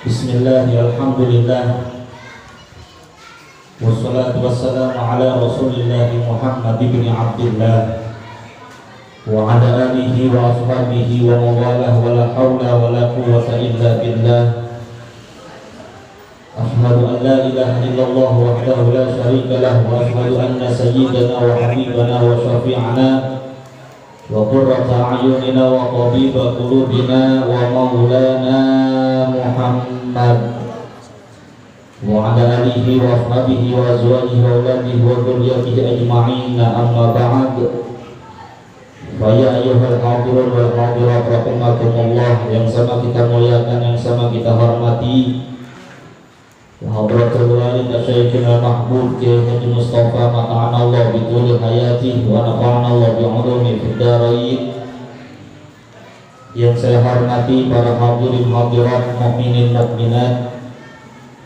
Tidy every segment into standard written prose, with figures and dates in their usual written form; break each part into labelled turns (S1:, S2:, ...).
S1: Bismillah, alhamdulillah, wassalatu wassalamu ala rasulillah Muhammad ibn Abdullah wa ala alihi wa ashabihi wa mawalah wa la hawla wa la quwwata illa billah. Ashhadu an la ilaha illallah wahdahu la syarika lah wa ashhadu anna sayyidana wa habibana wa syafi'ana wa qurrata a'yunina wa tabiba qulubina wa maulana Muhammad wa ala alihi wa ashabihi wa azwajihi wa auladihi wa dzurriyyatihi ajma'in, amma ba'd. Fa ya ayyuhal hadirun wal hadirat rahimakumullah, yang sama kita muliakan, yang sama kita hormati, Hadratul Walid Syekhina Mahmud Kiai Haji Mustafa mata'ana Allah bi tuli hayati wa nafa'ana Allah bi ulumi fid dharain. Yang saya hormati para hadirin hadirat, mukminin mukminat,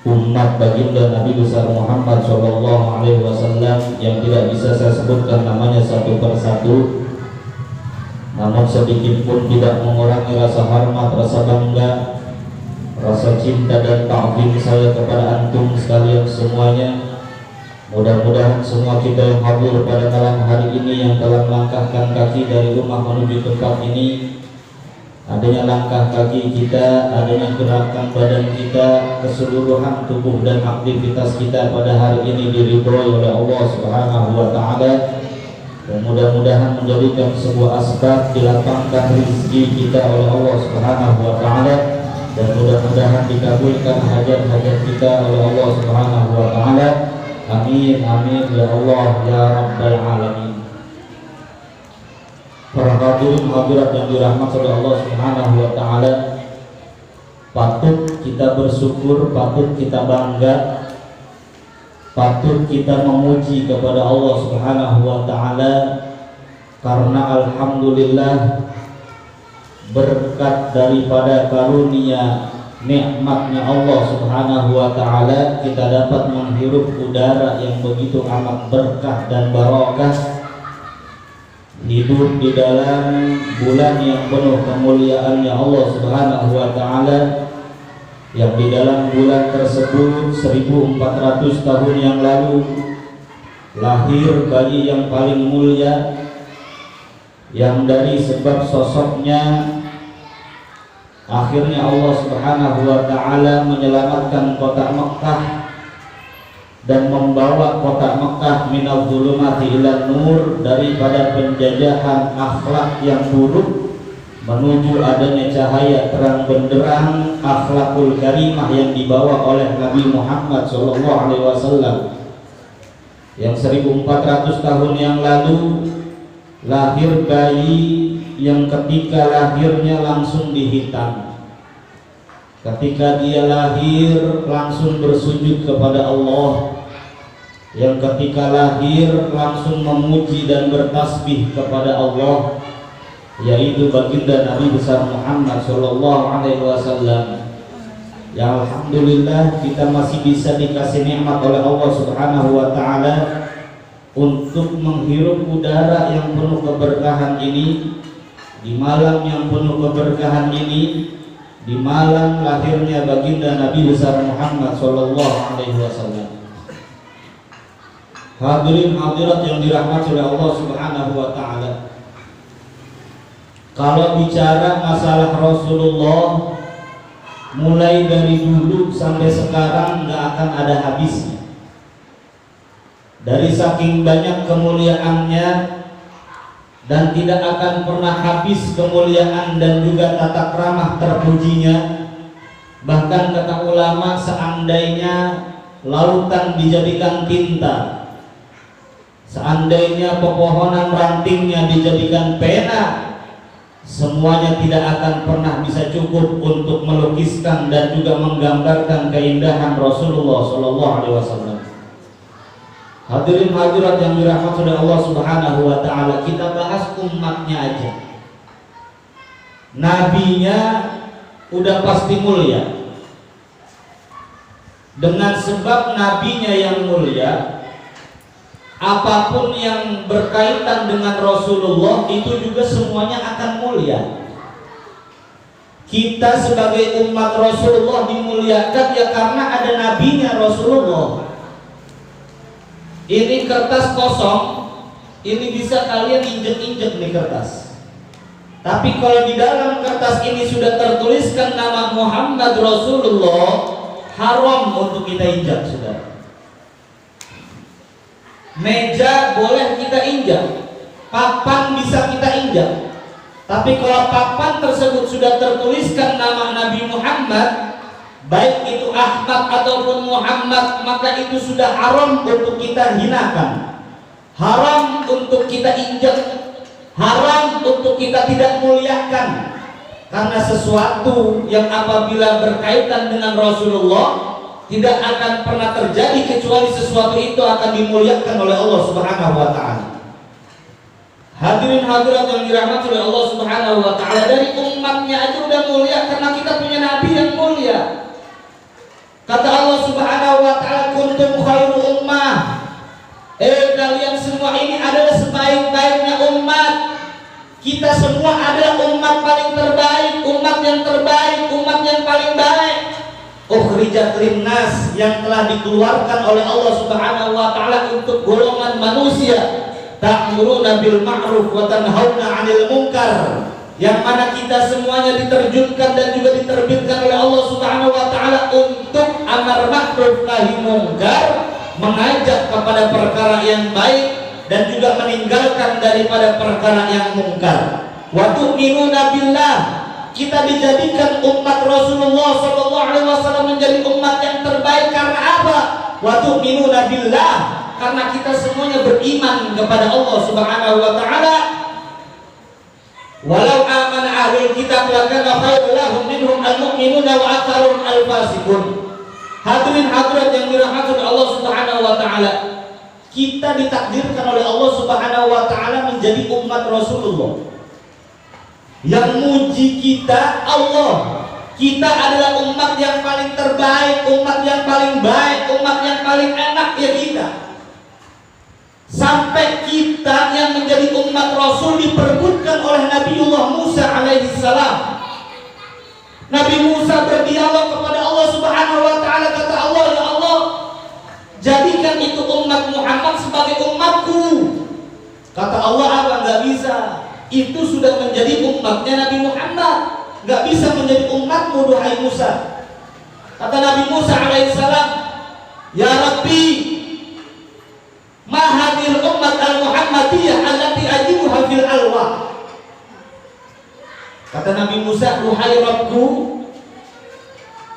S1: umat baginda Nabi besar Muhammad sallallahu alaihi wasallam yang tidak bisa saya sebutkan namanya satu persatu, namun sedikit pun tidak mengurangi rasa hormat, rasa bangga, rasa cinta dan ta'zim saya kepada antum sekalian semuanya. Mudah-mudahan semua kita yang hadir pada malam hari ini, yang telah melangkahkan kaki dari rumah menuju tempat ini, adanya langkah kaki kita, adanya gerakan badan kita, keseluruhan tubuh dan aktivitas kita pada hari ini diridhoi oleh Allah Subhanahu wa taala, dan mudah-mudahan menjadikan sebuah asbab dilapangkan rezeki kita oleh Allah Subhanahu wa taala, dan mudah-mudahan dikabulkan hajat-hajat kita oleh Allah Subhanahu wa taala. Amin amin ya Allah ya rabbal alamin. Para hadirin hadirat yang dirahmati oleh Allah Subhanahu wa taala, patut kita bersyukur, patut kita bangga, patut kita memuji kepada Allah Subhanahu wa taala, karena alhamdulillah berkat daripada karunia nikmatnya Allah Subhanahu wa taala kita dapat menghirup udara yang begitu amat berkah dan barokah, hidup di dalam bulan yang penuh kemuliaannya Allah Subhanahu wa taala, yang di dalam bulan tersebut 1400 tahun yang lalu lahir bayi yang paling mulia, yang dari sebab sosoknya akhirnya Allah Subhanahu wa taala menyelamatkan kota Mekkah dan membawa kota Mekkah minal zulumati ilan nur, daripada penjajahan akhlak yang buruk menuju adanya cahaya terang benderang akhlakul karimah yang dibawa oleh Nabi Muhammad sallallahu alaihi wasallam, yang 1400 tahun yang lalu lahir bayi yang ketika lahirnya langsung dihitan. Ketika dia lahir langsung bersujud kepada Allah, yang ketika lahir langsung memuji dan bertasbih kepada Allah, yaitu baginda Nabi besar Muhammad sallallahu alaihi wasallam. Ya alhamdulillah kita masih bisa dikasih nikmat oleh Allah Subhanahu wa taala untuk menghirup udara yang penuh keberkahan ini, di malam yang penuh keberkahan ini, di malam lahirnya baginda Nabi besar Muhammad sallallahu alaihi wasallam. Hadirin hadirat yang dirahmati oleh Allah Subhanahu wa taala, kalau bicara masalah Rasulullah mulai dari dulu sampai sekarang nggak akan ada habisnya. Dari saking banyak kemuliaannya dan tidak akan pernah habis kemuliaan dan juga tata krama terpujinya. Bahkan kata ulama, seandainya lautan dijadikan tinta, seandainya pepohonan rantingnya dijadikan pena, semuanya tidak akan pernah bisa cukup untuk melukiskan dan juga menggambarkan keindahan Rasulullah sallallahu alaihi wasallam. Hadirin hadirat yang dirahmati oleh Allah Subhanahu wa taala, kita bahas umatnya aja. Nabinya udah pasti mulia. Dengan sebab nabinya yang mulia, apapun yang berkaitan dengan Rasulullah itu juga semuanya akan mulia. Kita sebagai umat Rasulullah dimuliakan ya karena ada nabinya Rasulullah. Ini kertas kosong, ini bisa kalian injek-injek nih kertas. Tapi kalau di dalam kertas ini sudah tertuliskan nama Muhammad Rasulullah, haram untuk kita injak, saudara. Meja boleh kita injak, papan bisa kita injak. Tapi kalau papan tersebut sudah tertuliskan nama Nabi Muhammad, baik itu Ahmad ataupun Muhammad, maka itu sudah haram untuk kita hinakan, haram untuk kita injak, haram untuk kita tidak muliakan. Karena sesuatu yang apabila berkaitan dengan Rasulullah tidak akan pernah terjadi kecuali sesuatu itu akan dimuliakan oleh Allah Subhanahu wa taala. Hadirin hadirat yang dirahmati oleh Allah Subhanahu wa taala, dari umatnya aja udah mulia karena kita punya nabi yang mulia. Kata Allah Subhanahu wa taala, kuntum khairu ummah. Kalian semua ini adalah sebaik-baiknya umat. Kita semua adalah umat paling terbaik, umat yang terbaik, umat yang paling baik. Ukhrijat linnas, yang telah dikeluarkan oleh Allah Subhanahu wa taala untuk golongan manusia. Ta'muruna bil ma'ruf wa tanhauna 'anil munkar, yang mana kita semuanya diterjunkan dan juga diterbitkan oleh Allah Subhanahu wa taala untuk amar ma'ruf nahi munkar, mengajak kepada perkara yang baik dan juga meninggalkan daripada perkara yang munkar. Wa tu'minuna billah, kita dijadikan umat Rasulullah sallallahu alaihi wasallam menjadi umat yang terbaik karena apa? Wa tu'minuna billah, karena kita semuanya beriman kepada Allah Subhanahu wa taala. Walau amana ahlul kitab lakana khairul lahum minhum al-mu'minuna wa aktsaruhum al-fasiqun. Hadirin hadirat yang dirahmati oleh Allah Subhanahu wa taala, kita ditakdirkan oleh Allah Subhanahu wa taala menjadi umat Rasulullah. Yang muji kita Allah. Kita adalah umat yang paling terbaik, umat yang paling baik, umat yang paling enak ya kita. Sampai kita yang menjadi umat Rasul diperebutkan oleh Nabiullah Musa alaihi salam. Nabi Musa berdialog kepada Allah Subhanahu wa taala, kata Allah, ya Allah, jadikan itu umat Muhammad sebagai umatku. Kata Allah, apa? Enggak bisa. Itu sudah menjadi umatnya Nabi Muhammad, enggak bisa menjadi umatmu duhai Musa. Kata Nabi Musa alaihi salam, ya Rabbi, ma hadhil ummat al-muhammadiyah allati ajibuha fil alwah. Kata Nabi Musa, duhai Rabbku,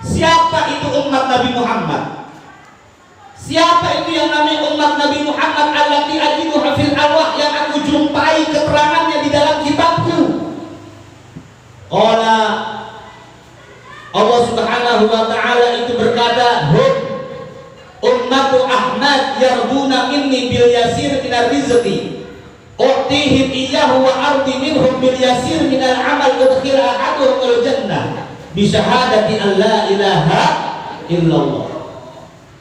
S1: siapa itu umat Nabi Muhammad? Siapa itu yang namanya umat Nabi Muhammad allati ajibuha fil alwah, yang aku jumpai keterangannya di dalam kitabku? Qala, Allah Subhanahu wa taala itu berkata, hum ummatu Ahmad yarbuna minni bil yasir minar rizqi u'tihim iyyahu wa ardi minhum bil yasir minal amal udkhil ahaduhum al jannah bi syahadati an la ilaha illallah.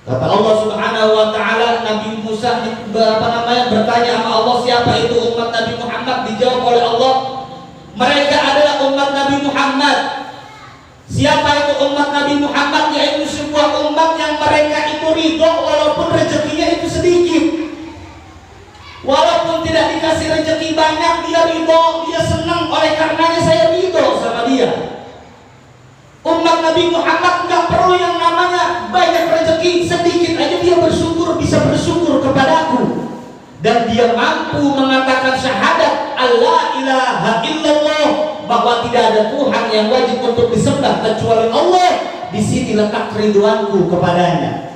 S1: Kata Allah Subhanahu wa taala, Nabi Musa bertanya sama Allah, siapa itu umat Nabi Muhammad? Dijawab oleh Allah, mereka adalah umat Nabi Muhammad. Siapa itu umat Nabi Muhammad? Yaitu sebuah umat yang mereka itu ridho walaupun rezekinya itu sedikit. Walaupun tidak dikasih rezeki banyak, dia ridho, dia senang, oleh karenanya saya ridho sama dia. Umat Nabi Muhammad nggak perlu yang namanya banyak rezeki, sedikit aja dia bersyukur, bisa bersyukur kepadaku. Dan dia mampu mengatakan syahadat Allah ilaha illallah, bahwa tidak ada Tuhan yang wajib untuk disembah kecuali Allah. Di sini letak kerinduanku kepadanya.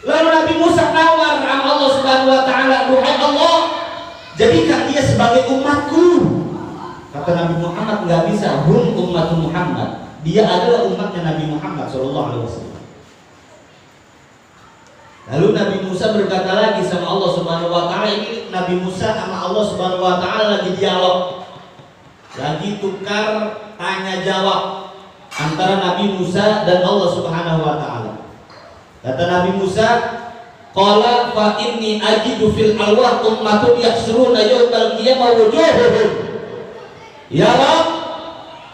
S1: Lalu Nabi Musa nawar sama Allah Subhanahu wa taala, duhai Allah, jadikan dia sebagai umatku. Kata Nabi Muhammad, nggak bisa, hum ummatul Muhammad. Dia adalah umatnya Nabi Muhammad sallallahu alaihi wasallam. Lalu Nabi Musa berkata lagi sama Allah Subhanahu wa taala, ini Nabi Musa sama Allah Subhanahu wa taala lagi dialog, lagi tukar tanya jawab antara Nabi Musa dan Allah Subhanahu wa taala. Kata Nabi Musa, qala fa inni ajidu fil alwah ummatun yahsuruna yawmal qiyamah wujuhuhum. Ya Rabb,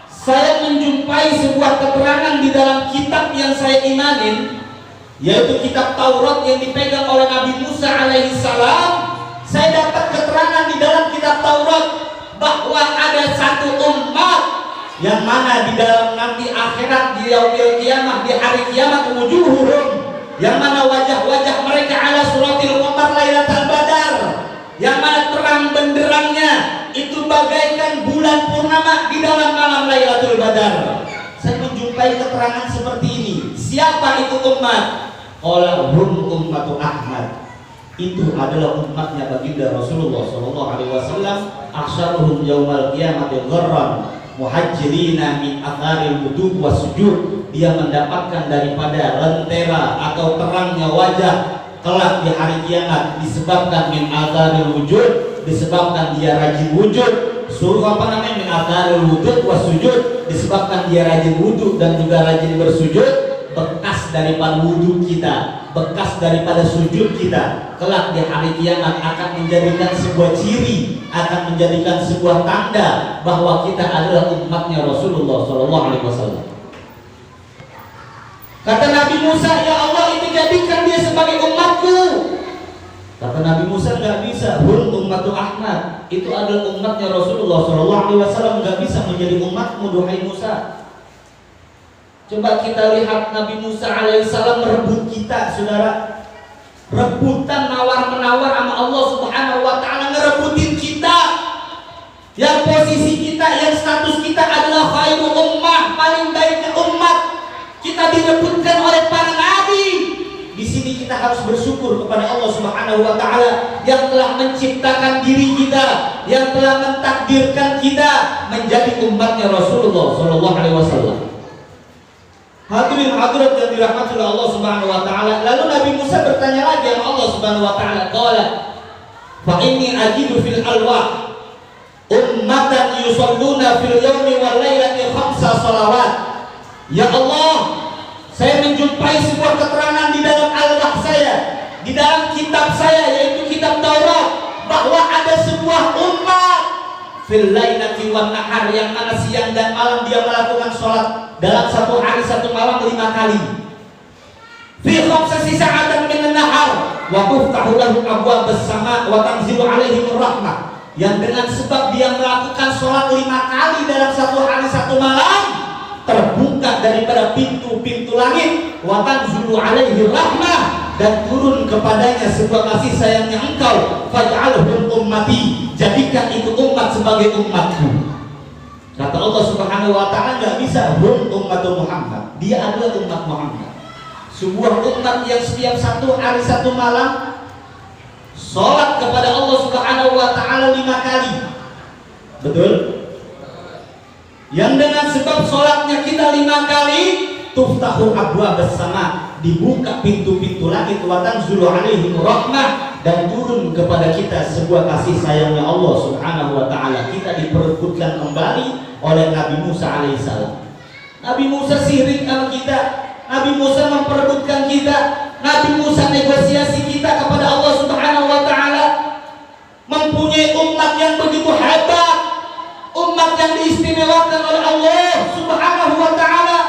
S1: saya menjumpai sebuah keterangan di dalam kitab yang saya imanin, yaitu kitab Taurat yang dipegang oleh Nabi Musa alaihi salam. Saya dapat keterangan di dalam kitab Taurat bahwa ada satu umat yang mana di dalam nanti akhirat, di yaumil kiamah, di hari kiamat, wujuhuhum, yang mana wajah-wajah mereka ala suratil qamar lailatul badar, yang mana terang benderangnya itu bagaikan bulan purnama di dalam malam Lailatul Badar. Saya menjumpai keterangan seperti ini. Siapa itu umat? Qala hum ummatu Ahmad. Itu adalah umatnya baginda Rasulullah sallallahu alaihi wasallam. Aksharuhum yaumal qiyamati gharran muhajjirina min atharil wudu wasujud. Dia mendapatkan daripada lentera atau terangnya wajah kelak di hari kiamat disebabkan min atharil wujud, disebabkan dia rajin wujud. Suruh apa namanya, min atharil wujud wasujud, disebabkan dia rajin wudhu dan juga rajin bersujud. Bekas daripada wudhu kita, bekas daripada sujud kita kelak di hari kiamat akan menjadikan sebuah ciri, akan menjadikan sebuah tanda bahwa kita adalah umatnya Rasulullah SAW. Kata Nabi Musa, ya Allah, itu jadikan dia sebagai umatku. Kata Nabi Musa, nggak bisa. Hum ummatu Ahmad. Itu adalah umatnya Rasulullah SAW, nggak bisa menjadi umatmu, duhai Musa. Coba kita lihat Nabi Musa alaihissalam merebut kita, saudara. Rebutan nawar-menawar sama Allah Subhanahu wa ta'ala, ngerebutin kita. Yang posisi kita, yang status kita adalah khairu ummah, paling baiknya umat. Kita direbutkan oleh para nabi. Di sini kita harus bersyukur kepada Allah Subhanahu wa ta'ala yang telah menciptakan diri kita, yang telah mentakdirkan kita menjadi umatnya Rasulullah sallallahu alaihi wasallam. Hadirin hadirat yang dirahmati oleh Allah Subhanahu wa taala. Lalu Nabi Musa bertanya lagi sama Allah Subhanahu wa taala, qala fa inni ajidu fil alwah ummatan yusalluna fil yawmi wal lailati khamsa salawat. Ya Allah, saya menjumpai sebuah keterangan di dalam alwah saya, di dalam kitab saya yaitu kitab Taurat, bahwa ada sebuah umat fil lailati wan nahar, yang mana siang dan malam dia melakukan sholat dalam satu hari satu malam 5 kali. Fi khamsati sa'atan min an-nahar wa tuftahu lahu abwaabus sama' wa tanzilu alaihim rahmah, yang dengan sebab dia melakukan sholat 5 kali dalam satu hari satu malam, terbuka daripada pintu-pintu langit, wa tanzilu alaihi rahmah, dan turun kepadanya sebuah kasih sayangnya engkau, faj'alhum ummati, jadikan itu umat sebagai umatku. Kata Allah Subhanahu wa ta'ala, nggak bisa. Hum ummatu Muhammad, dia adalah umat Muhammad, sebuah umat yang setiap satu hari satu malam sholat kepada Allah Subhanahu wa ta'ala 5 kali. Betul? Yang dengan sebab sholatnya kita 5 kali, tuftahu abwaabus sama', dibuka pintu-pintu langit, wa tanzulu alaihim rahmah, dan turun kepada kita sebuah kasih sayangnya Allah Subhanahu wa ta'ala. Kita diperebutkan kembali oleh Nabi Musa alaihissalam. Nabi Musa sirik sama kita, Nabi Musa memperebutkan kita, Nabi Musa negosiasi kita kepada Allah Subhanahu wa ta'ala. Mempunyai umat yang begitu hebat, umat yang diistimewakan oleh Allah Subhanahu wa ta'ala.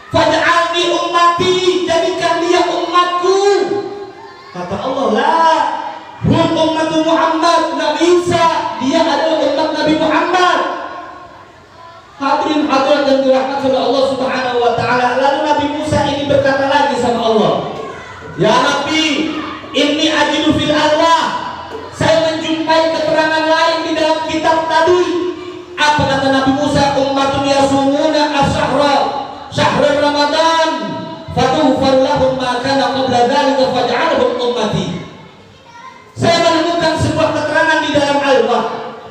S1: Faj'alni ummati, jadikan dia umatku. Kata Allah, la hum ummatu Muhammad, nggak bisa, dia adalah umat Nabi Muhammad. Hadirin hadirat yang dirahmati oleh Allah Subhanahu wa ta'ala. Lalu Nabi Musa ini berkata lagi sama Allah, ya Rabbi, inni ajidu fil Allah, saya menjumpai keterangan lain di dalam kitab tadi. Apa kata Nabi Musa? Ummatun yasumuna asyahra syahrul Ramadan fatughfar lahum ma kana qabla dzalika faj'alhum ummati. Saya menemukan sebuah keterangan di dalam Al-Wah,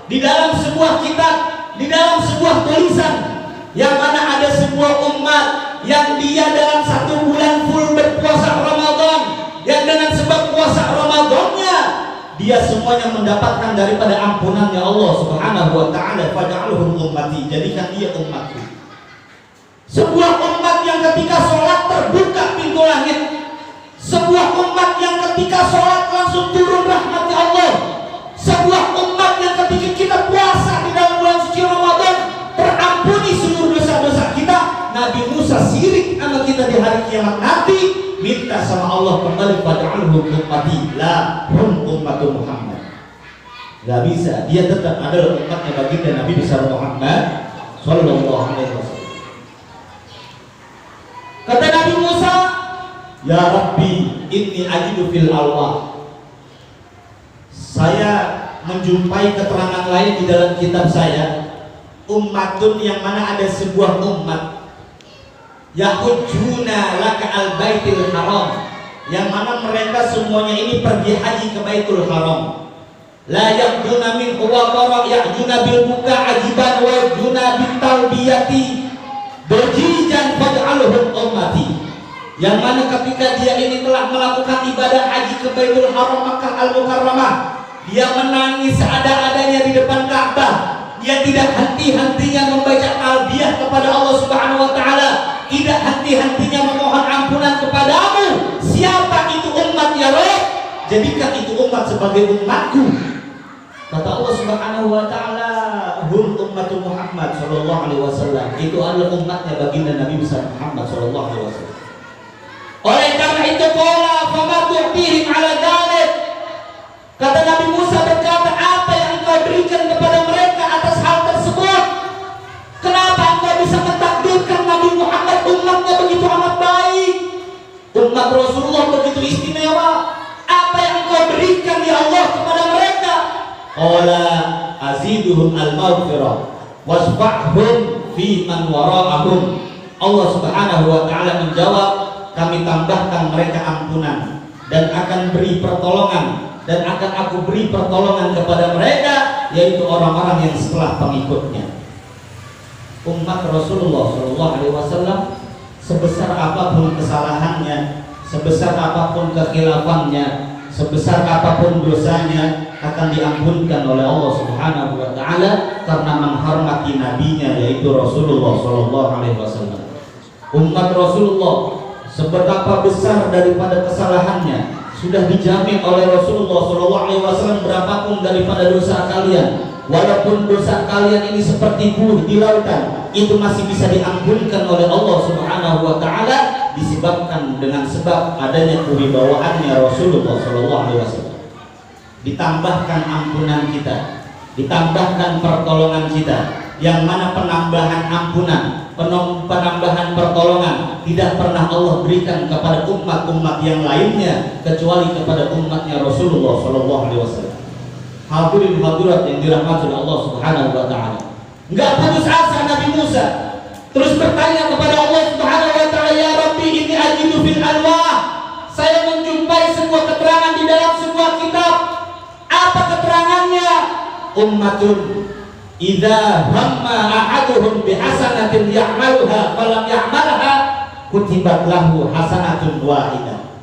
S1: di dalam sebuah kitab, di dalam sebuah tulisan, yang mana ada sebuah umat yang dia dalam 1 bulan full berpuasa Ramadan, yang dengan sebab puasa Ramadannya dia semuanya mendapatkan daripada ampunannya Allah Subhanahu wa ta'ala. Faj'alhum ummati, jadikan dia umatku. Sebuah umat yang ketika sholat terbuka pintu langit, sebuah umat yang ketika sholat langsung turun rahmatnya Allah, sebuah umat yang ketika kita puasa di dalam bulan suci Ramadan terampuni seluruh dosa-dosa kita. Nabi Musa sirik sama kita di hari kiamat nanti, minta sama Allah kembali faj'alhum ummati la hum ummatu Muhammad. Gak bisa, dia tetap adalah umatnya baginda Nabi besar Muhammad sallallahu alaihi wasallam. Kata Nabi Musa, ya Rabbi inni ajidu fil alwah. Saya menjumpai keterangan lain di dalam kitab saya, ummatun yang mana ada sebuah umat yahujuna laka al baitil haram, yang mana mereka semuanya ini pergi haji ke Baitul Haram. La yaqduna min huwa ya'juna bil buka ajiban wa ya'juna bil talbiyati berjijan faj'alhum ummati, yang mana ketika dia ini telah melakukan ibadah haji ke Baitul Haram Makkah Al-Mukarramah, dia menangis seadanya di depan Ka'bah, dia tidak henti-hentinya membaca talbiyah kepada Allah Subhanahu wa taala, tidak henti-hentinya memohon ampunan kepadamu. Siapa itu umat ya Rabb? Jadikan itu umat sebagai umatku. Kata Allah Subhanahu wa taala, hum ummatu Muhammad sallallahu alaihi wasallam. Itu adalah umatnya baginda Nabi besar Muhammad sallallahu alaihi wasallam. Oleh karena itu qala fama tu'tihim ala dzalik. Kata Nabi Musa berkata, apa yang engkau berikan kepada mereka atas hal tersebut? Kenapa engkau bisa mentakdirkan Nabi Muhammad umatnya begitu amat baik, umat Rasulullah begitu istimewa? Apa yang engkau berikan ya Allah kepada mereka? Qala aziduhum al-maghfirah wasfa'hum fi man wara'ahum. Allah Subhanahu wa taala menjawab, kami tambahkan mereka ampunan dan akan beri pertolongan, dan akan aku beri pertolongan kepada mereka, yaitu orang-orang yang setelah pengikutnya. Umat Rasulullah sallallahu alaihi wasallam, sebesar apapun kesalahannya, sebesar apapun kekhilafannya, sebesar apapun dosanya, akan diampunkan oleh Allah Subhanahu wa taala karena menghormati nabinya, yaitu Rasulullah sallallahu alaihi wasallam. Umat Rasulullah, seberapa besar daripada kesalahannya sudah dijamin oleh Rasulullah sallallahu alaihi wasallam, berapapun daripada dosa kalian, walaupun dosa kalian ini seperti buih di lautan, itu masih bisa diampunkan oleh Allah Subhanahu wa taala, disebabkan dengan sebab adanya kewibawaannya Rasulullah sallallahu alaihi wasallam. Ditambahkan ampunan kita, ditambahkan pertolongan kita, yang mana penambahan ampunan, penambahan pertolongan tidak pernah Allah berikan kepada umat-umat yang lainnya kecuali kepada umatnya Rasulullah sallallahu alaihi wasallam. Hadirin hadirat yang dirahmati oleh Allah Subhanahu wa taala, enggak putus asa Nabi Musa, terus bertanya kepada Allah Subhanahu wa taala, ya Rabbi inni ajidu fil alwah. Saya menjumpai sebuah keterangan di dalam sebuah kitab. Apa keterangannya? Ummatun idza hamma ahaduhum bihasanatin ya'maluha falam ya'malha kutibat lahu hasanatun wahidah.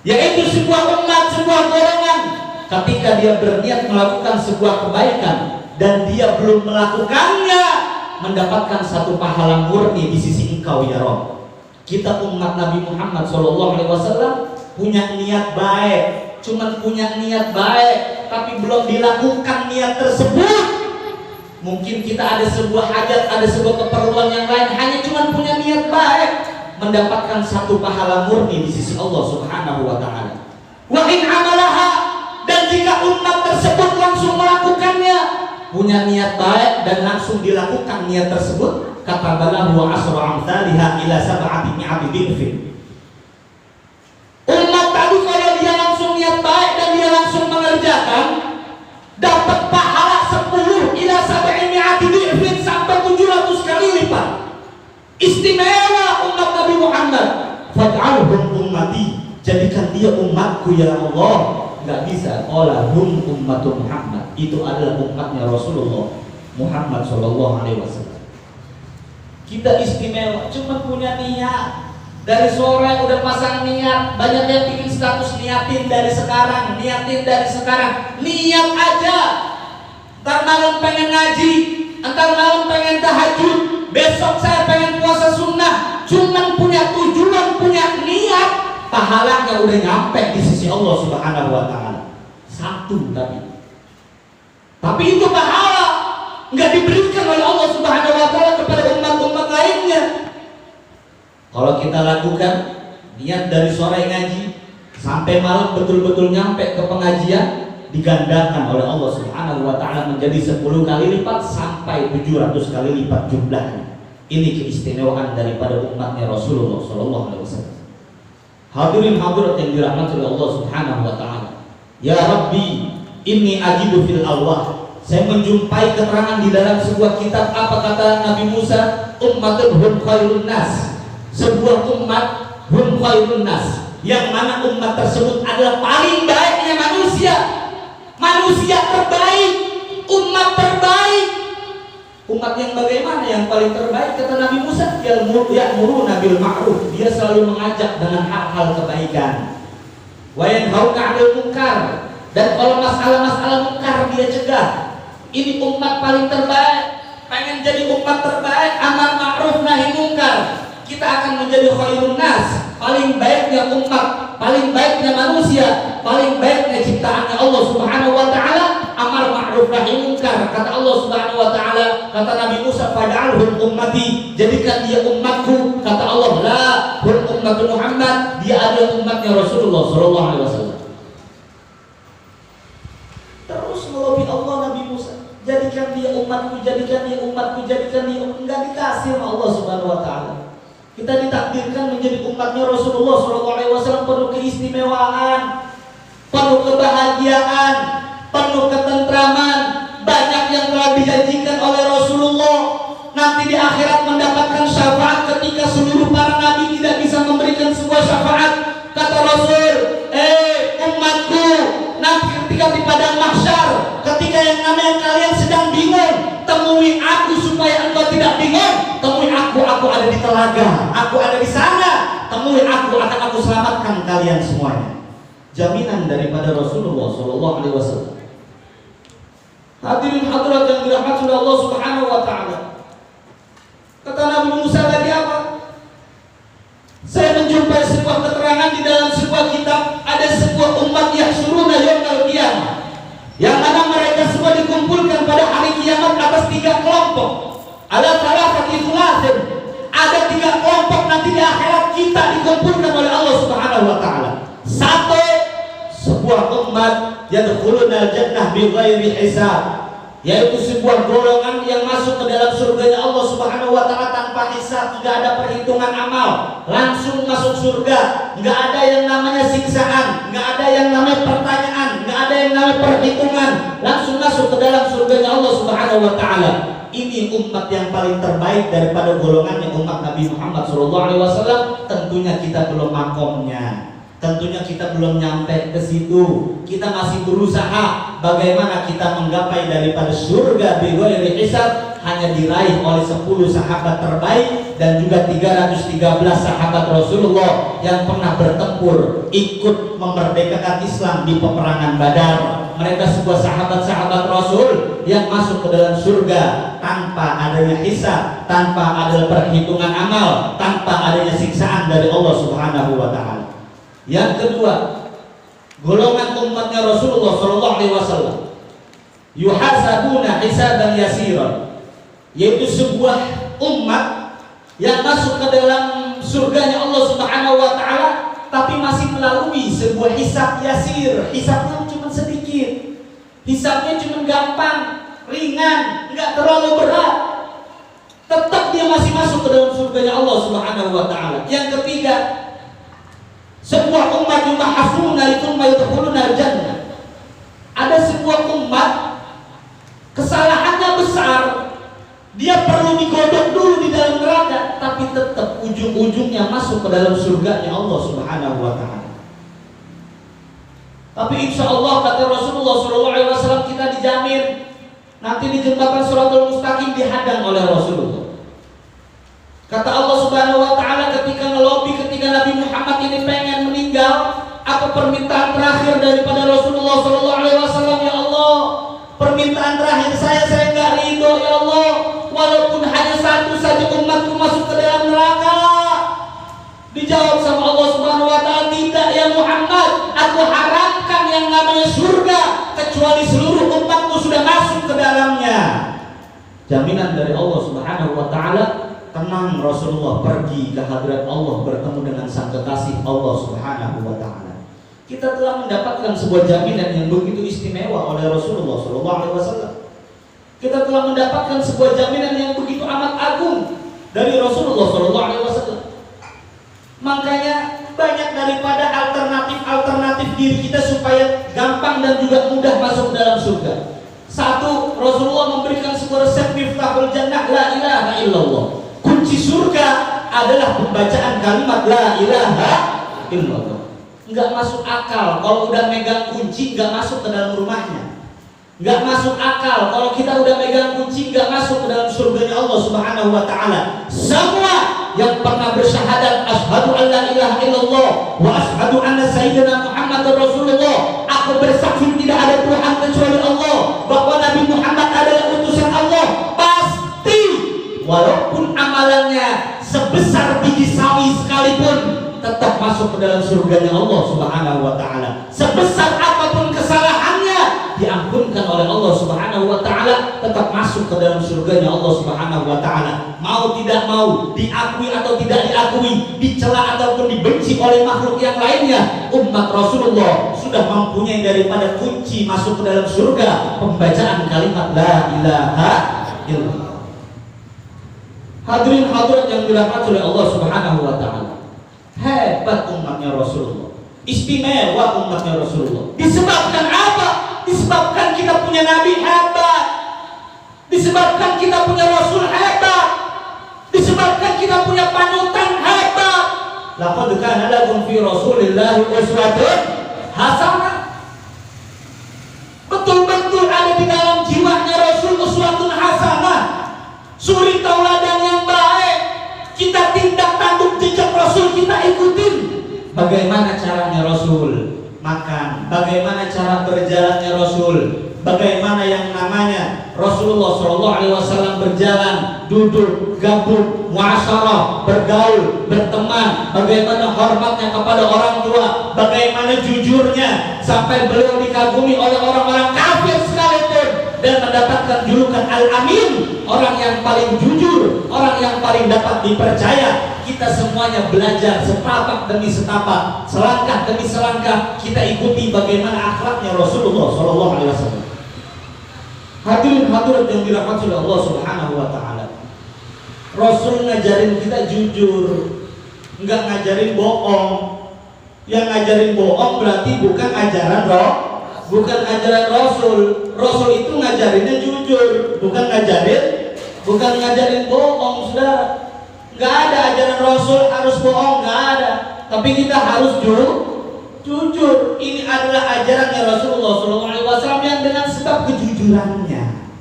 S1: Yaitu sebuah umat, sebuah golongan, ketika dia berniat melakukan sebuah kebaikan dan dia belum melakukannya, mendapatkan satu pahala murni di sisi engkau ya Rabb. Kita umat Nabi Muhammad SAW punya niat baik, cuman punya niat baik tapi belum dilakukan niat tersebut. Mungkin kita ada sebuah hajat, ada sebuah keperluan yang lain, hanya cuman punya niat baik, mendapatkan satu pahala murni di sisi Allah Subhanahu wa taala. Wa in amalaha, dan jika umat tersebut langsung melakukannya, punya niat baik dan langsung dilakukan niat tersebut, kata balahu asra amsalha ila sab'ati mi'ati dhifin. Umat tadi kalau dia langsung niat baik dan dia langsung mengerjakan, dapat pahala 10 ila sab'i mi'ati dhifin, sampai 700 kali lipat. Istimewa umat Nabi Muhammad. Faj'alhum ummati, jadikan dia umatku ya Allah. Enggak bisa. Qala hum ummatu Muhammad, itu adalah umatnya Rasulullah Muhammad sallallahu alaihi wasallam. Kita istimewa, cuma punya niat. Dari sore udah pasang niat, banyak yang bikin status niatin dari sekarang, niatin dari sekarang. Niat aja. Ntar malam pengen ngaji, ntar malam pengen tahajud, besok saya pengen puasa sunnah. Cuman punya tujuan, punya niat, pahalanya udah nyampe di sisi Allah Subhanahu wa taala. Satu tapi itu pahala nggak diberikan oleh Allah Subhanahu wa taala kepada umat-umat lainnya. kita lakukan, niat dari sore ngaji sampai malam betul-betul nyampe ke pengajian, digandakan oleh Allah Subhanahu wa taala menjadi 10 kali lipat sampai 700 kali lipat jumlahnya. Ini keistimewaan daripada umatnya Rasulullah sallallahu alaihi wasallam. Hadirin hadirat yang dirahmati oleh Allah Subhanahu wa taala. Ya Rabbi, inni ajidu fil Allah. Saya menjumpai keterangan di dalam sebuah kitab, apa kata Nabi Musa? Ummatun hum khairun nas. Sebuah umat hum khairun nas, yang mana umat tersebut adalah paling baiknya manusia. Manusia terbaik, umat terbaik. Umat yang bagaimana yang paling terbaik? Kata Nabi Musa, ya'muruna bil ma'ruf. Dia selalu mengajak dengan hal-hal kebaikan. Wa yanhauna 'anil munkar. Dan kalau masalah-masalah munkar dia cegah. Ini umat paling terbaik. Pengen jadi umat terbaik, amar ma'ruf nahi munkar. Kita akan menjadi khairun nas, paling baiknya umat, paling baiknya manusia, paling baiknya ciptaannya Allah Subhanahu wa taala, amar ma'ruf nahi munkar. Kata Allah Subhanahu wa taala, kata Nabi Musa, fad'alhum ummati, jadikan dia umatku. Kata Allah, la hum ummatu Muhammad, dia adalah umatnya Rasulullah sallallahu alaihi wasallam. Terus melobi Allah Nabi Musa, jadikan dia umatku, jadikan dia umatku, jadikan dia umatku. Enggak dikasih sama Allah Subhanahu wa taala. Kita ditakdirkan menjadi umatnya Rasulullah SAW, penuh keistimewaan, penuh kebahagiaan, penuh ketentraman. Banyak yang telah dijanjikan oleh Rasulullah. Nanti di akhirat mendapatkan syafaat ketika seluruh para nabi tidak bisa memberikan sebuah syafaat. Kata Rasul, umatku, nanti ketika di padang mahsyar, ketika yang namanya kalian sedang bingung, temui aku supaya engkau tidak bingung. Temui aku ada di telaga, aku ada di sana. Temui aku, akan aku selamatkan kalian semuanya. Jaminan daripada Rasulullah sallallahu alaihi wasallam. Hadirin hadirat yang dirahmati oleh Allah Subhanahu wa taala. Kata Nabi Musa tadi apa? Saya menjumpai sebuah keterangan di dalam sebuah kitab, ada sebuah umat yahsyuruna yaumil qiyamah, yang mana mereka semua dikumpulkan pada hari kiamat atas 3 kelompok. Ada thalathati thulatin, ada 3 kelompok nanti di akhirat kita dikumpulkan oleh Allah Subhanahu wa taala. Satu, sebuah umat yadkhuluna al-jannah bighairi hisab, yaitu sebuah golongan yang masuk ke dalam surganya Allah Subhanahu wa taala tanpa hisab, tidak ada perhitungan amal, langsung masuk surga. Enggak ada yang namanya siksaan, enggak ada yang namanya pertanyaan, enggak ada yang namanya perhitungan, langsung masuk ke dalam surganya Allah Subhanahu wa taala. Ini umat yang paling terbaik daripada golongannya umat Nabi Muhammad SAW. Tentunya kita belum makomnya, tentunya kita belum nyampe ke situ. Kita masih berusaha bagaimana kita menggapai daripada surga bighairi hisab, hanya diraih oleh 10 sahabat terbaik dan juga 313 sahabat Rasulullah yang pernah bertempur ikut memerdekakan Islam di peperangan Badar. Mereka sebuah sahabat-sahabat Rasul yang masuk ke dalam surga tanpa adanya hisab, tanpa ada perhitungan amal, tanpa adanya siksaan dari Allah Subhanahu wa taala. Yang kedua, golongan umatnya Rasulullah sallallahu alaihi wasallam, yuhasabuna hisaban yasiran, yaitu sebuah umat yang masuk ke dalam surganya Allah Subhanahu wa taala tapi masih melalui sebuah hisab yasir. Hisabnya cuma sedikit, hisabnya cuma gampang, ringan, enggak terlalu berat. Tetap dia masih masuk ke dalam surganya Allah Subhanahu wa taala. Yang ketiga, sebuah umat yumahafuna thumma yadkhuluna al-jannah. Ada sebuah umat kesalahannya besar, dia perlu digodok dulu di dalam neraka, tapi tetap ujung-ujungnya masuk ke dalam surganya Allah Subhanahu wa taala. Tapi insya Allah kata Rasulullah SAW, kita dijamin nanti di jembatan Shiratal Mustaqim dihadang oleh Rasulullah. Kata Allah Subhanahu wa taala ketika ngelobi, ketika Nabi Muhammad ini pengen meninggal, apa permintaan terakhir daripada Rasulullah SAW? Ya Allah, permintaan terakhir saya enggak ridho ya Allah, walaupun hanya satu saja umatku masuk ke dalam neraka. Dijawab sama Allah Subhanahu wa taala, tidak ya Muhammad, aku haramkan yang namanya surga kecuali seluruh umatku sudah masuk ke dalamnya. Jaminan dari Allah Subhanahu wa taala, tenang Rasulullah pergi ke hadirat Allah bertemu dengan sang kekasih Allah Subhanahu wa taala. Kita telah mendapatkan sebuah jaminan yang begitu istimewa oleh Rasulullah sallallahu alaihi wasallam. Kita telah mendapatkan sebuah jaminan yang begitu amat agung dari Rasulullah sallallahu alaihi wasallam. Makanya banyak daripada alternatif diri kita supaya gampang dan juga mudah masuk dalam surga. Satu, Rasulullah memberikan sebuah resep miftahul jannah, la ilaha illallah. Kunci surga adalah pembacaan kalimat la ilaha illallah. Enggak masuk akal kalau udah megang kunci enggak masuk ke dalam rumahnya. Enggak masuk akal kalau kita udah megang kunci enggak masuk ke dalam surganya Allah Subhanahu wa taala. Semua yang pernah bersyahadat asyhadu an la ilaha illallah wa asyhadu anna sayyidina Muhammadar Rasulullah, aku bersaksi tidak ada Tuhan kecuali Allah, bahwa Nabi Muhammad adalah utusan Allah, pasti walaupun amalannya sebesar biji sawi sekalipun tetap masuk ke dalam surganya Allah Subhanahu wa taala. Sebesar apapun kesalahannya diampunkan oleh Allah Subhanahu wa taala, tetap masuk ke dalam surganya Allah Subhanahu wa taala. Mau tidak mau, diakui atau tidak diakui, dicela ataupun dibenci oleh makhluk yang lainnya, umat Rasulullah sudah mempunyai daripada kunci masuk ke dalam surga, pembacaan kalimat la ilaha illallah. Hadirin hadirat yang dirahmati oleh Allah Subhanahu wa taala. Hebat umatnya Rasulullah, istimewa umatnya Rasulullah. Disebabkan apa? Disebabkan kita punya Nabi hebat, disebabkan kita punya Rasul hebat, disebabkan kita punya panutan hebat. Laqad kana lakum fi Rasulillahi uswatun hasanah. Betul-betul ada di dalam jiwanya Rasul uswatun hasanah, suri tauladan yang baik. Kita tindak tanduk jejak Rasul, kita ikutin. Bagaimana caranya Rasul makan, bagaimana cara berjalannya Rasul, bagaimana yang namanya Rasulullah SAW berjalan, duduk, gabung, muasyarah, bergaul, berteman, bagaimana hormatnya kepada orang tua, bagaimana jujurnya sampai beliau dikagumi oleh orang-orang kafir sekalipun dan mendapatkan julukan Al-Amin, orang yang paling jujur, orang yang paling dapat dipercaya. Kita semuanya belajar setapak demi setapak, selangkah demi selangkah kita ikuti bagaimana akhlaknya Rasulullah SAW. Hadirin hadirat yang dirahmati oleh Allah Subhanahu wa taala. Rasul ngajarin kita jujur, enggak ngajarin bohong. Yang ngajarin bohong berarti bukan ajaran bukan ajaran Rasul. Rasul itu ngajarinnya jujur, bukan ngajarin bohong, Saudara. Enggak ada ajaran Rasul harus bohong, enggak ada. Tapi kita harus jujur. Ini adalah ajarannya Rasulullah SAW yang dengan sebab kejujurannya,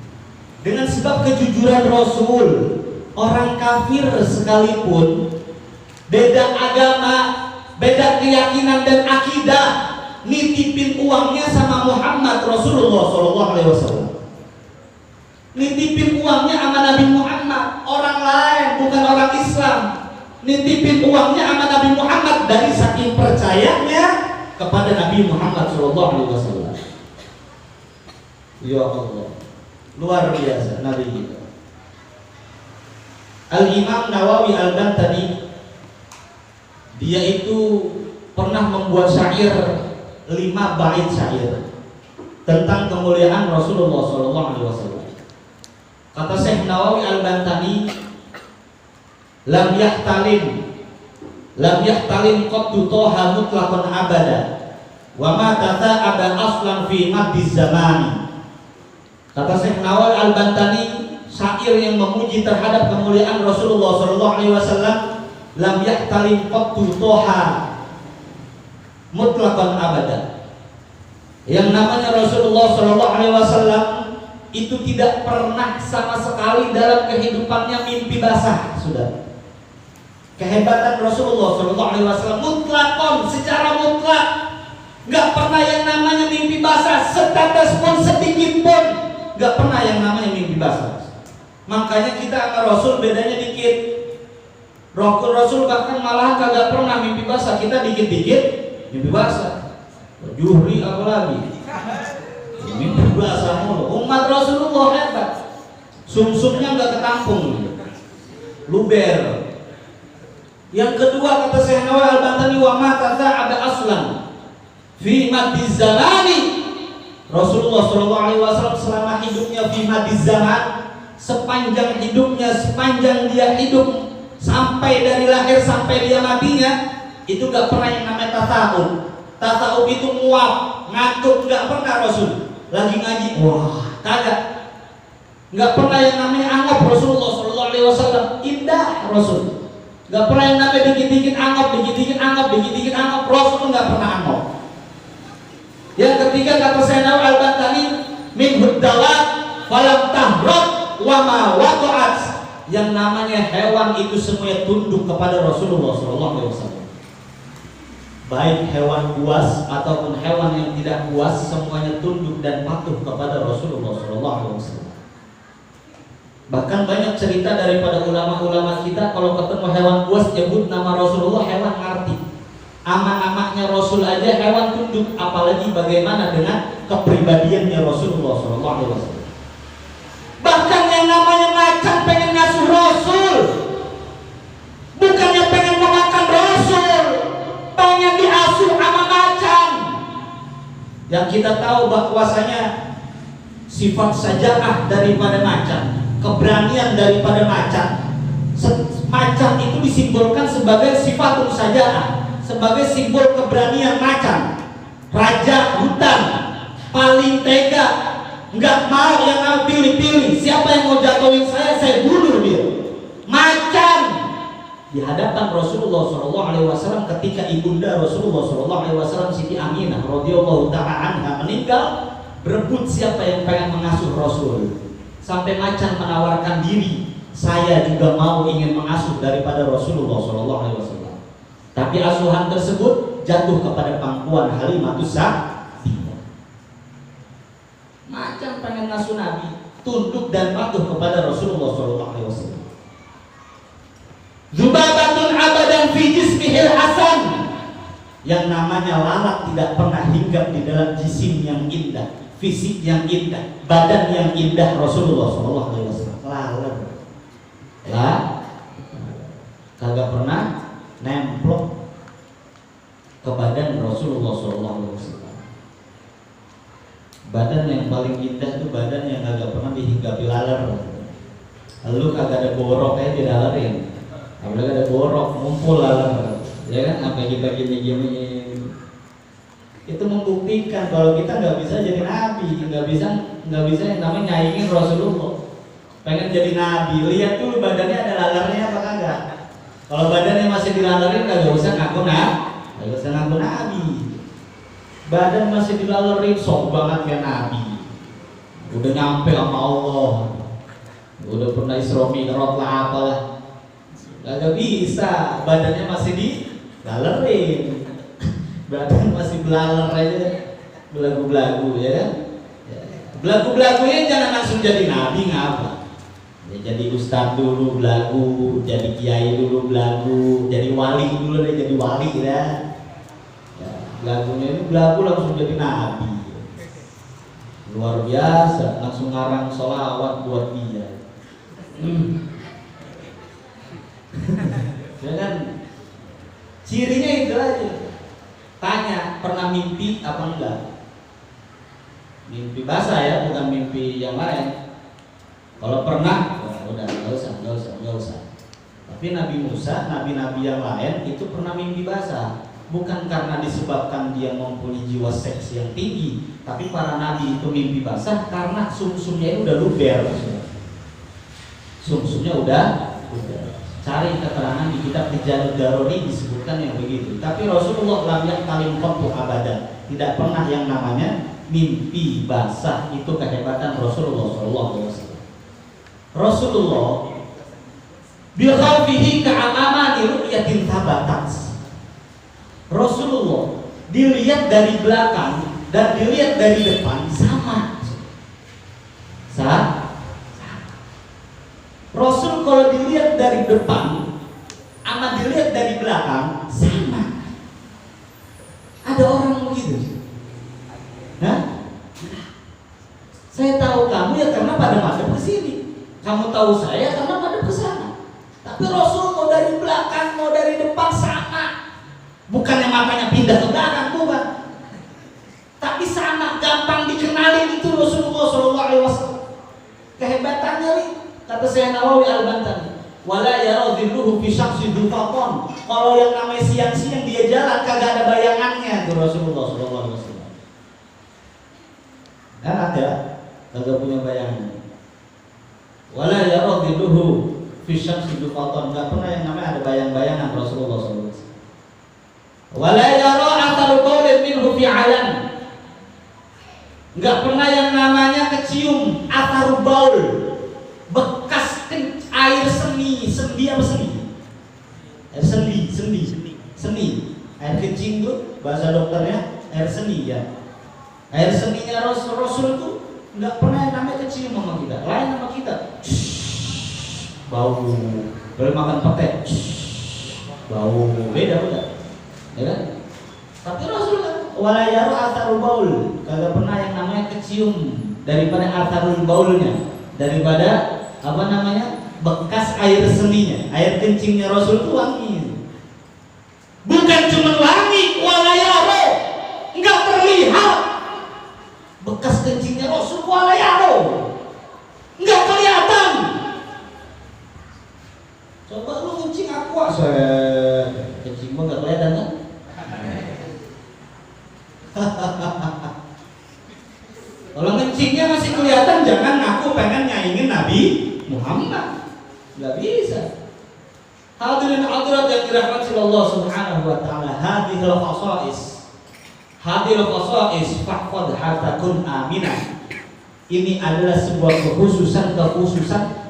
S1: dengan sebab kejujuran Rasul, orang kafir sekalipun, beda agama, beda keyakinan dan akidah, nitipin uangnya sama Muhammad Rasulullah SAW. Nitipin uangnya sama Nabi Muhammad, orang lain bukan orang Islam. Nitipin uangnya sama Nabi Muhammad dari saking percayanya kepada Nabi Muhammad SAW. Ya Allah, luar biasa Nabi kita. Al-Imam Nawawi Al-Bantani, dia itu pernah membuat syair 5 bait syair tentang kemuliaan Rasulullah SAW. Kata Syekh Nawawi Al-Bantani, lam yahtalim qattu toha mutlaqan abada wa ma tata'aba aslan fi maddiz zamani. Kata Syekh Nawawi Al-Bantani, syair yang memuji terhadap kemuliaan Rasulullah SAW, lam yahtalim qattu toha mutlaqan abada. Yang namanya Rasulullah SAW itu tidak pernah sama sekali dalam kehidupannya mimpi basah, sudah. Kehebatan Rasulullah SAW mutlakon, secara mutlak, nggak pernah yang namanya mimpi basah, setetes pun sedikit pun, nggak pernah yang namanya mimpi basah. Makanya kita sama Rasul bedanya dikit. Rasul bahkan malah kagak pernah mimpi basah, kita dikit-dikit mimpi basah. Juhri apalagi mimpi basah mulu. Umat Rasulullah hebat, sumsumnya nggak ketampung. luber. Yang kedua kata Syekh Nawawi Al-Bantani, wa ma taza'aba aslan fi madiz zamani. Rasulullah sallallahu alaihi wasallam selama hidupnya fi madiz zaman, sepanjang hidupnya, sepanjang dia hidup sampai dari lahir sampai dia matinya, itu gak pernah yang namanya tasawuf. Tasawuf itu muak, ngantuk, gak pernah Rasul. Lagi ngaji, wah, kagak. Gak pernah yang namanya anggap Rasulullah sallallahu alaihi wasallam. Indah Rasul. Gak pernah yang namanya dikit-dikit anggap, dikit-dikit anggap, dikit-dikit anggap. Rasul gak pernah anggap. Yang ketiga kata Syekh Nawawi Al-Bantani, min huddawat falam tahrab wa ma waqa'at. Yang namanya hewan itu semuanya tunduk kepada Rasulullah SAW. Baik hewan buas ataupun hewan yang tidak buas, semuanya tunduk dan patuh kepada Rasulullah SAW. Bahkan banyak cerita daripada ulama-ulama kita, kalau ketemu hewan buas nyebut nama Rasulullah, hewan ngerti. Amak-amaknya Rasul aja hewan tunduk, apalagi bagaimana dengan kepribadiannya Rasulullah SAW. Bahkan yang namanya macan pengen ngasuh Rasul, bukannya pengen memakan Rasul, pengen diasuh sama macan. Yang kita tahu bahwasanya sifat sajaah daripada macan, keberanian daripada macan, macan itu disimbolkan sebagai sifatul sajaah, sebagai simbol keberanian macan. Raja hutan paling tega, nggak mau yang pilih-pilih. Siapa yang mau jatuhin saya bunuh dia. Macan di hadapan Rasulullah SAW ketika ibunda Rasulullah SAW Siti Aminah radhiyallahu taala anha meninggal, berebut siapa yang pengen mengasuh Rasul. Sampai macan menawarkan diri, saya juga mau ingin mengasuh daripada Rasulullah SAW. Tapi asuhan tersebut jatuh kepada pangkuan Halimatus Sa'diyah. Macan pengen ngasuh Nabi, tunduk dan patuh kepada Rasulullah SAW. Zubabatun abadan fi jismihil hasan. Yang namanya lalat tidak pernah hinggap di dalam jisim yang indah, fisik yang indah, badan yang indah Rasulullah SAW. Lalat lah, kagak pernah nemplok ke badan Rasulullah SAW. Badan yang paling indah itu badan yang kagak pernah dihinggapi laler. Lalu kagak ada borok aja dilalerin. Apalagi ada borok, ngumpul laler. Ya kan, sampai kita gini-gini. Itu membuktikan kalau kita nggak bisa jadi nabi, nggak bisa yang namanya nyaingin Rasulullah. Pengen jadi nabi, lihat dulu badannya ada lalernya apa kagak. Kalau badannya masih dilalerin, kagak usah ngaku nabi. Badan masih dilalerin, sok banget kayak nabi. Udah nyampe sama Allah, udah pernah Isra Mi'raj lah apalah, kagak bisa. Badannya masih dilalerin, badan masih belaler aja, belagu-belagu ya kan. Belagu-belagunya jangan langsung jadi nabi, ngapa? Ya, jadi ustadz dulu belagu, jadi kiai dulu belagu, jadi wali dulu deh, jadi wali ya. Lagunya ini belagu langsung jadi nabi, luar biasa, langsung ngarang sholawat buat dia. Ya kan, cirinya itu aja. Tanya, pernah mimpi apa enggak? Mimpi basah ya, bukan mimpi yang lain. Kalau pernah, udah nggak usah. Tapi Nabi Musa, nabi-nabi yang lain itu pernah mimpi basah. Bukan karena disebabkan dia mempunyai jiwa seks yang tinggi, tapi para nabi itu mimpi basah karena sumsumnya itu udah luber. Sumsumnya udah. Cari keterangan di kitab Rijalud Daroni disebutkan yang begitu. Tapi Rasulullah lam yaqtalim qattu abadan. Tidak pernah yang namanya mimpi basah. Itu kehebatan Rasulullah SAW. Rasulullah bil khalfihi ka'amama di ru'yatin tabatat. Rasulullah dilihat dari belakang dan dilihat dari depan sama. Rasul kalau dilihat dari depan sama dilihat dari belakang sama. Ada orang begitu. Nah, saya tahu kamu ya karena pada madep ke sini. Kamu tahu saya karena madep ke sana. Tapi Tapi Rasul mau dari belakang, mau dari depan sama. Bukannya matanya pindah ke belakang, bukan. Tapi sama, gampang dikenalin itu Rasulullah SAW. Kehebatannya nih, kata Syekh Nawawi Al-Bantani. Wala yaradhilluhu fi syakhsi dufaqan. Kalau yang namanya siang-siang dia jalan kagak ada bayangannya tuh Rasulullah SAW. Kan ada, kagak punya bayangan. Wala yaradhilluhu fi syakhsi dufaqan. Enggak pernah yang namanya ada bayang-bayangan Rasulullah SAW. Wala yara atharu qawlin minhu fi 'alan. Enggak pernah yang namanya kecium atharu baul, bekas air sendi apa sendi? Air sendi. Air kencing itu bahasa dokternya air sendi ya. Air sendinya Rasul itu nggak pernah yang namanya kecium sama kita. Lain sama kita. Bau. Boleh makan pete. Bau. Beda. Ya kan? Tapi Rasul kan wala yaru atharu baul, kagak pernah yang namanya kecium daripada atharul baulnya, daripada apa namanya? Bekas air seninya, air kencingnya Rasul itu wangi. Bukan cuma wangi, walayaro, enggak terlihat. Bekas kencingnya Rasul walayaro, enggak kelihatan. Coba lu kencing aqua, kencing mah enggak kelihatan kan? Kalau kencingnya masih kelihatan, jangan ngaku pengen nyaingin Nabi Muhammad. Nggak bisa. Hadirin hadirat yang dirahmati Allah Subhanahu wa taala, hadhil khasa'is fahfadh hatta kun aminah. Ini adalah sebuah kekhususan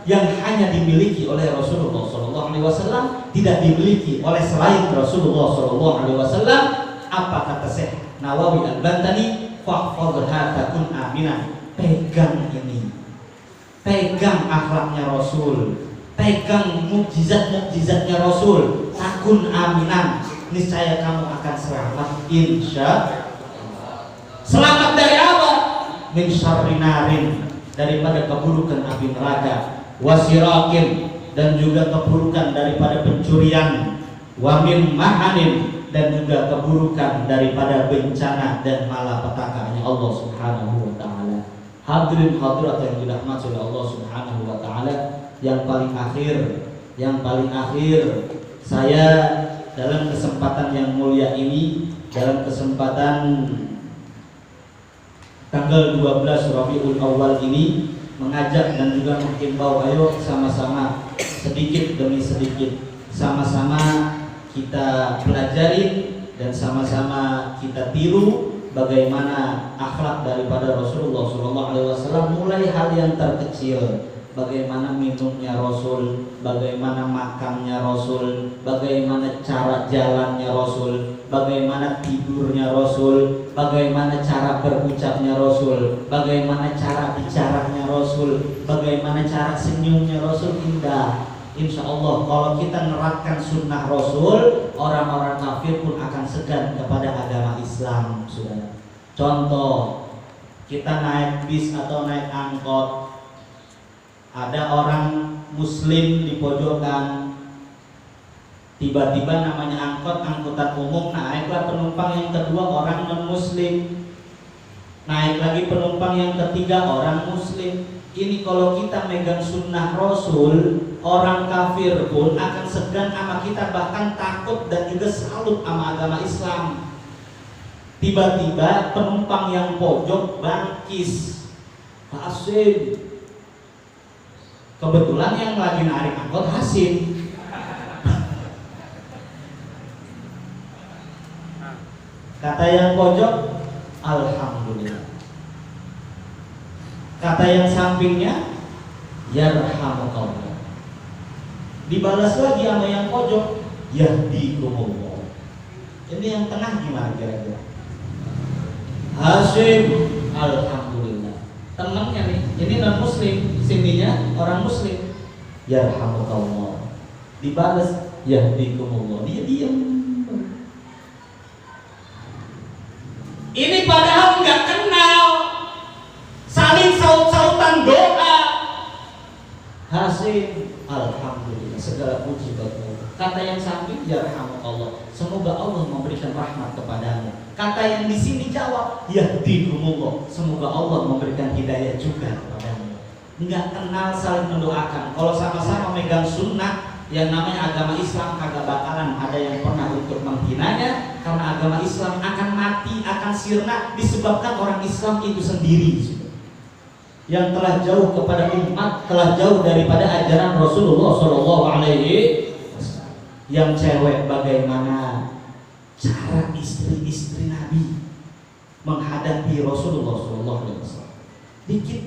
S1: yang hanya dimiliki oleh Rasulullah sallallahu alaihi wasallam, tidak dimiliki oleh selain Rasulullah sallallahu alaihi wasallam. Apa kata Syekh Nawawi Al-Bantani? Fahfadh hatta kun aminah. Pegang ini. Pegang akhlaknya Rasul. Pegang mukjizat-mukjizatnya Rasul. Takun aminan, niscaya kamu akan selamat insya Allah. Selamat dari apa? Min syarri narin, daripada keburukan api neraka. Wasirakin, dan juga keburukan daripada pencurian. Wa min mahanin, dan juga keburukan daripada bencana dan malapetaka Allah Subhanahu wa taala. Hadirin hadirat yang dirahmati oleh Allah Subhanahu wa taala, yang paling akhir saya dalam kesempatan yang mulia ini, dalam kesempatan tanggal 12 Rabiul Awal ini, mengajak dan juga menghimbau, ayo sama-sama sedikit demi sedikit sama-sama kita pelajari dan sama-sama kita tiru bagaimana akhlak daripada Rasulullah SAW, mulai hal yang terkecil, bagaimana minumnya Rasul, bagaimana makannya Rasul, bagaimana cara jalannya Rasul, bagaimana tidurnya Rasul, bagaimana cara berucapnya Rasul, bagaimana cara bicaranya Rasul, bagaimana cara senyumnya Rasul. Indah. Insya Allah kalau kita menerapkan sunnah Rasul, orang-orang kafir pun akan segan kepada agama Islam. Sudah. Contoh, kita naik bis atau naik angkot, ada orang Muslim di pojokan, tiba-tiba namanya angkutan umum, naiklah penumpang yang kedua orang non-Muslim, naik lagi penumpang yang ketiga orang Muslim. Ini kalau kita megang sunnah Rasul, orang kafir pun akan segan sama kita, bahkan takut dan juga salut sama agama Islam. Tiba-tiba penumpang yang pojok bangkis, Hasim. Kebetulan yang lagi narik angkot Hasim. Kata yang pojok, alhamdulillah. Kata yang sampingnya, yarhamukallah. Dibalas lagi sama yang pojok, yahdikumullah. Ini yang tengah gimana kira-kira? Hasim, alhamdulillah. Temannya nih, ini non Muslim, sininya orang Muslim, yarhamukallah. Dibalas, yahdikumullah. Dia diam. Ini padahal nggak kenal, saling saut-sautan doa. Hasim, alhamdulillah. segala puji bagi Allah. Kata yang samping yarhamukallah, semoga Allah memberikan rahmat kepadamu. Kata yang di sini jawab yahdikumullah, semoga Allah memberikan hidayah juga kepadamu. Enggak kenal saling mendoakan. Kalau sama-sama megang sunnah, yang namanya agama Islam kagak bakalan ada yang pernah untuk menghinanya, karena agama Islam akan mati, akan sirna disebabkan orang Islam itu sendiri yang telah jauh kepada umat, telah jauh daripada ajaran Rasulullah Shallallahu Alaihi Wasallam. Yang cewek bagaimana cara istri-istri Nabi menghadapi Rasulullah Shallallahu Alaihi Wasallam? Dikit.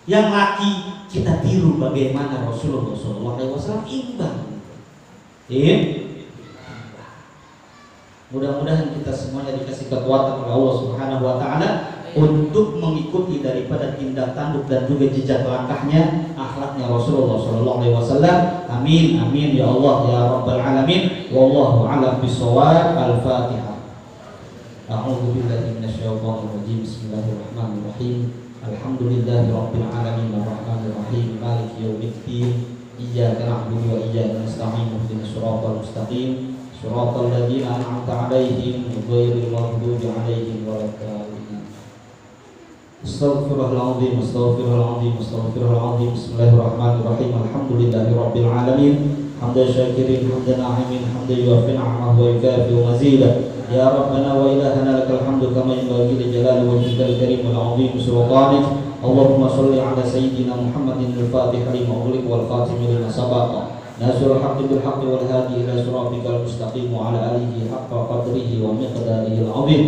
S1: Yang laki kita tiru bagaimana Rasulullah Shallallahu Alaihi Wasallam, imbang. Mudah-mudahan kita semuanya dikasih kekuatan oleh Allah Subhanahu Wa Taala untuk mengikuti daripada tindak tanduk dan juga jejak langkahnya, akhlaknya Rasulullah Shallallahu Alaihi Wasallam. Amin amin ya Allah ya Rabbal Alamin. Wallahu a'lam bishawab. Al-Fatihah. A'udzu billahi minasyaitonir rajim. Bismillahirrahmanirrahim. Alhamdulillahi rabbil alamin arrahmanir rahim maliki yaumiddin. Iyyaka na'budu wa iyyaka nasta'in. Ihdinas siratal mustaqim. Siratal ladzina an'amta 'alaihim ghairil maghdubi 'alaihim waladdallin. Astaghfirullahaladzim, astaghfirullahaladzim, astaghfirullahaladzim. Bismillahirrahmanirrahim. Alhamdulillahi rabbil alamin. Hamdan syakirin, hamdan na'imin, hamdan yuafi ni'amahu wa yukafi mazidah. Ya Rabbana wa ilahana lakal hamdu kama yanbaghi li jalali wajhikal karim wal 'azim sultanik. Allahumma shalli ala sayyidina Muhammadin al-fatih lima ughliq wal khatim lima sabaqa. Nasrul haqqi bil haqqi wal hadi ila siratikal mustaqim wa ala alihi haqqa qadrihi wa miqdarihi al-'azim.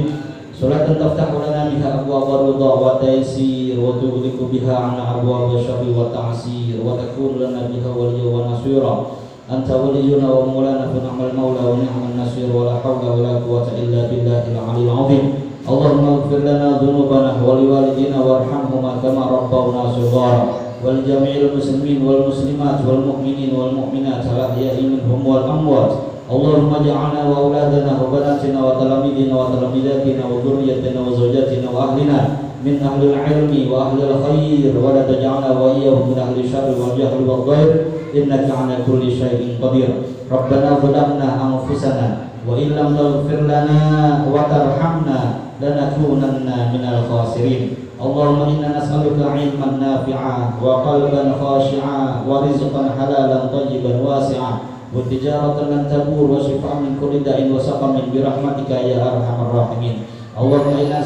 S1: Salatan taftahu lana biha abwaaba ridha wa taysir wa tughliqu biha 'anna abwaaba syarri wa ta'sir wa takunu lana biha waliyyan wa nasira. Anta waliyyuna wa maulana fa ni'mal maula wa ni'man nasir wa la haula wa la quwwata illa billahil 'aliyyil 'azim. Allahumma ighfir lana dhunubana wa liwalidina warhamhuma kama rabbawna shighara wal jami'il muslimin wal muslimat wal mu'minin wal mu'minat al ahya'i minhum wal amwat. Allahumma ja'alna wa auladana wa banatina wa talamidina wa talamidatina wa dhurriyyatina wa zawjatina wa ahlina min ahlil ilmi wa ahlil khair wa la taj'alna wa iyyahum min ahli syarri wal jahli wal dhair innaka 'ala kulli syai'in qadir. Rabbana zalamna anfusana wa in lam taghfir lana wa tarhamna lanakunanna minal khasirin. Allahumma inna nas'aluka 'ilman nafi'a wa qalban khashi'a wa rizqan halalan tayyiban wasi'a wa tijaratan lan tabur wa shifaan min kulli da'in wa saqamin bi rahmatika ya arhamar rahimin. Allahumma inna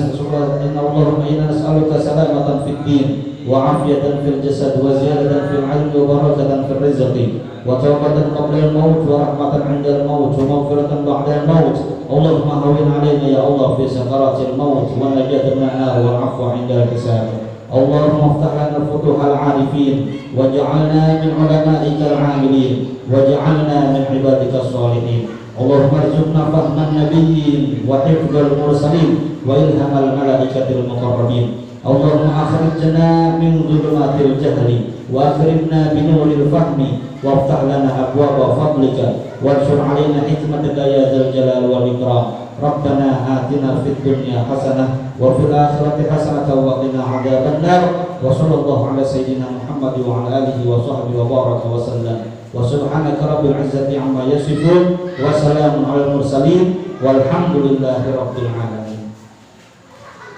S1: nas'aluka salamatan fid din wa afiyatan fil jasad wa ziyadatan fil 'ilmi wa barakatan fil rizqi wa tawbatan qabla al-maut wa rahmatan 'inda al-maut wa maghfiratan ba'da al-maut. Allahumma hawwin 'alaina ya Allah fi sakaratil maut wa najatan minan nar wal 'afwa 'inda al-hisab. Allahumma iftah lana futuhal 'arifin waj'alna min 'ulama'ikal 'amilin waj'alna min 'ibadikas shalihin. Allahumma arzuqna fahman nabiyyin wa hifdzal mursalin wa ilhamal malaikatil muqarrabin. Allahumma akhrijna min dhulumatil jahli wa akrimna bi nuril fahmi waftah lana abwaaba fadlika wanshur 'alaina hikmataka ya dzal jalali wal ikram. Rabbana atina fid dunya hasanah wa fil akhirati hasanah wa qina adzaban nar. Wa sallallahu ala sayyidina Muhammad wa ala alihi wa sahbihi wa baraka wa sallam. Wa subhanaka rabbil izzati amma yasifun wa salamun alal mursalin walhamdulillahi rabbil alamin.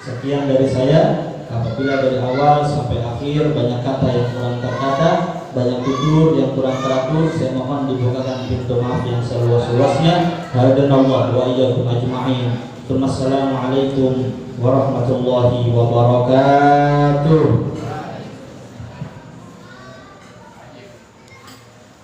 S1: Sekian dari saya. Apabila dari awal sampai akhir banyak kata yang kurang terkata, banyak tutur yang kurang teratur, saya mohon dibukakan pintu maaf yang seluas-luasnya. Hadanallah wa iyyakum ajma'in. Assalamualaikum warahmatullahi wabarakatuh.